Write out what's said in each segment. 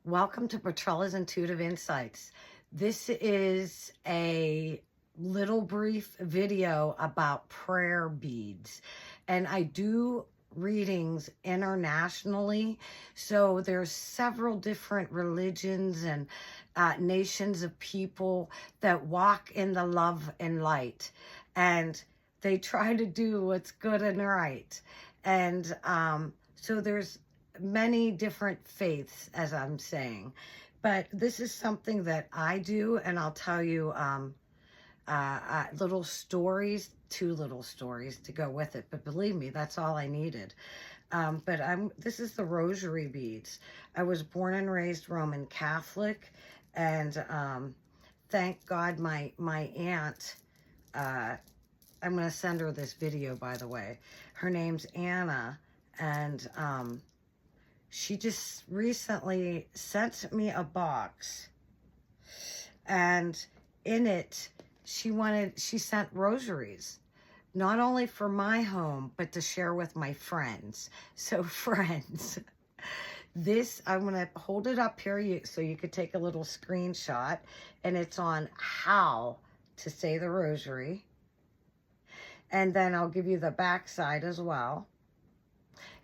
Welcome to Petrella's Intuitive Insights. This is a little brief video about prayer beads, and I do readings internationally, so there's several different religions and nations of people that walk in the love and light, and they try to do what's good and right. And so there's many different faiths, as I'm saying, but this is something that I do, and I'll tell you little stories, two little stories to go with it, but believe me, that's all I needed. This is the Rosary beads. I was born and raised Roman Catholic, and thank God my aunt, I'm going to send her this video, by the way. Her name's Anna, and she just recently sent me a box, and in it, she sent rosaries, not only for my home, but to share with my friends. So friends, I'm going to hold it up here so you could take a little screenshot, and it's on how to say the rosary. And then I'll give you the back side as well.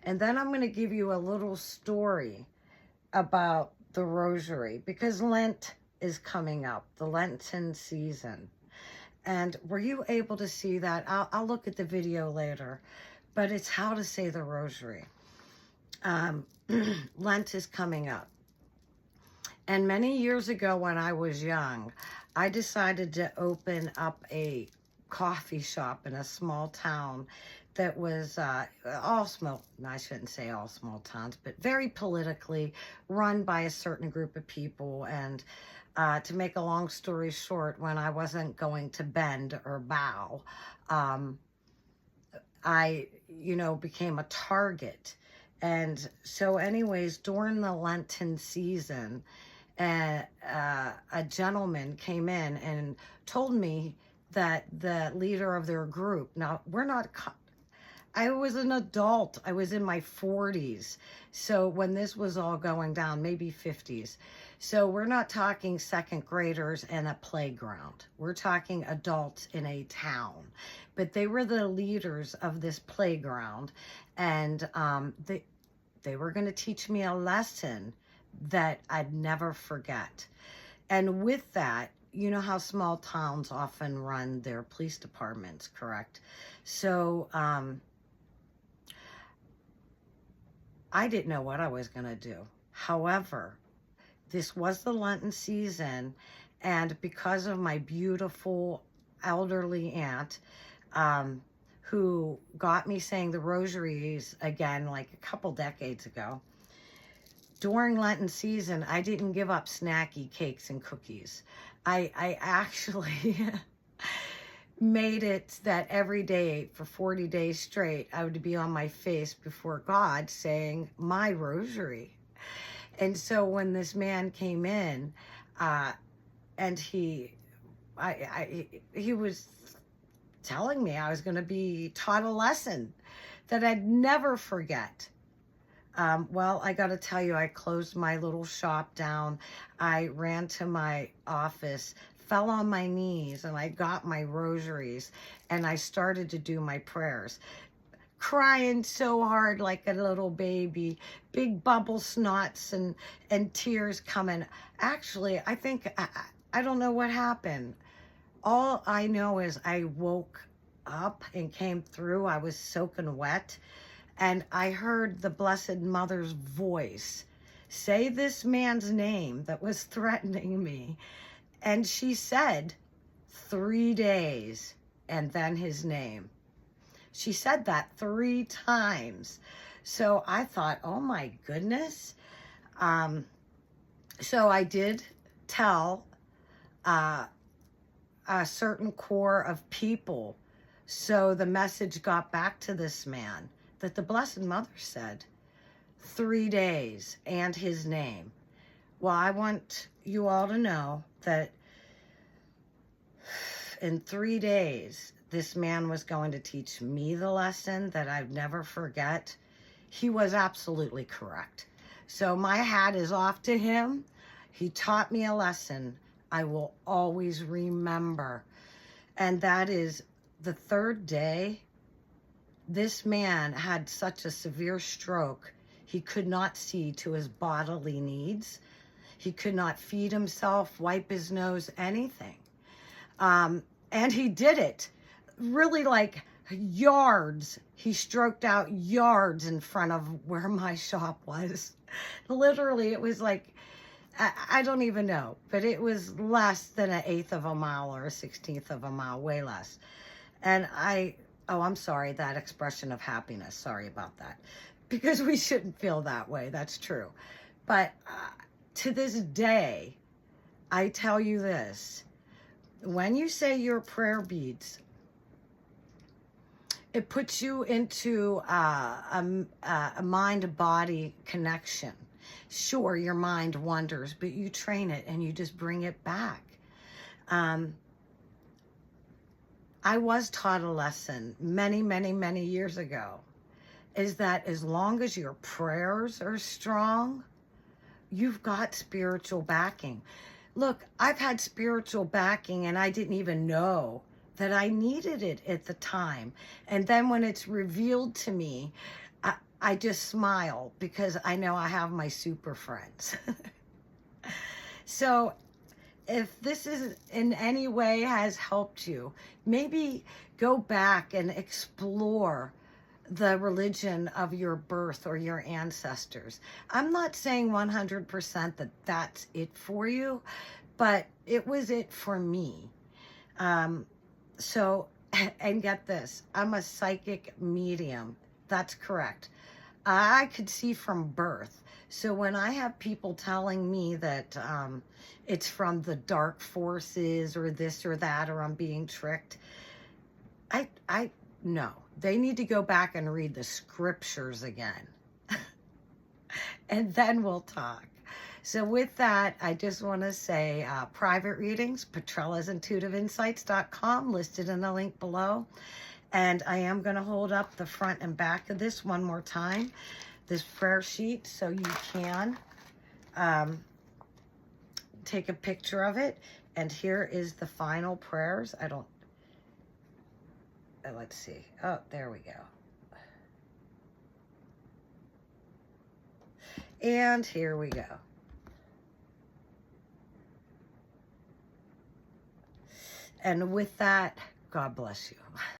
And then I'm going to give you a little story about the rosary, because Lent is coming up, the Lenten season. And were you able to see that? I'll look at the video later, but it's how to say the rosary. Lent is coming up. And many years ago when I was young, I decided to open up a coffee shop in a small town that was all small, I shouldn't say all small towns, but very politically run by a certain group of people. And to make a long story short, when I wasn't going to bend or bow, I, became a target. And so anyways, during the Lenten season, a gentleman came in and told me that the leader of their group, now I was an adult. I was in my 40s. So when this was all going down, maybe 50s. So we're not talking second graders in a playground. We're talking adults in a town. But they were the leaders of this playground. And they were going to teach me a lesson that I'd never forget. And with that, you know how small towns often run their police departments, correct? So I didn't know what I was going to do. However, this was the Lenten season, and because of my beautiful elderly aunt, who got me saying the rosaries again like a couple decades ago, during Lenten season, I didn't give up snacky cakes and cookies. I actually made it that every day for 40 days straight, I would be on my face before God saying my rosary. And so when this man came in, and he was telling me I was going to be taught a lesson that I'd never forget. Well, I got to tell you, I closed my little shop down. I ran to my office, fell on my knees, and I got my rosaries, and I started to do my prayers, crying so hard like a little baby, big bubble snots and tears coming. Actually, I think, I don't know what happened. All I know is I woke up and came through. I was soaking wet. And I heard the Blessed Mother's voice say this man's name that was threatening me. And she said 3 days and then his name. She said that 3 times. So I thought, oh my goodness. So I did tell a certain core of people. So the message got back to this man that the Blessed Mother said 3 days and his name. Well, I want you all to know that in 3 days, this man was going to teach me the lesson that I'd never forget. He was absolutely correct. So my hat is off to him. He taught me a lesson I will always remember. And that is, the third day, this man had such a severe stroke, he could not see to his bodily needs. He could not feed himself, wipe his nose, anything. And he did it really like yards. He stroked out yards in front of where my shop was. Literally, it was like, I don't even know, but it was less than an eighth of a mile or a 16th of a mile, way less. And I'm sorry, that expression of happiness. Sorry about that. Because we shouldn't feel that way. That's true. But to this day, I tell you this. When you say your prayer beads, it puts you into a mind-body connection. Sure, your mind wanders, but you train it and you just bring it back. I was taught a lesson many, many, many years ago, is that as long as your prayers are strong, you've got spiritual backing. Look, I've had spiritual backing and I didn't even know that I needed it at the time. And then when it's revealed to me, I just smile because I know I have my super friends. So if this is in any way has helped you, maybe go back and explore the religion of your birth or your ancestors. I'm not saying 100% that that's it for you, but it was it for me. So, and get this, I'm a psychic medium. That's correct. I could see from birth. So when I have people telling me that it's from the dark forces or this or that, or I'm being tricked, I no. They need to go back and read the scriptures again. And then we'll talk. So with that, I just want to say private readings, Petrella'sIntuitiveInsights.com, listed in the link below. And I am going to hold up the front and back of this one more time, this prayer sheet, so you can take a picture of it. And here is the final prayers. Let's see. Oh, there we go. And here we go. And with that, God bless you.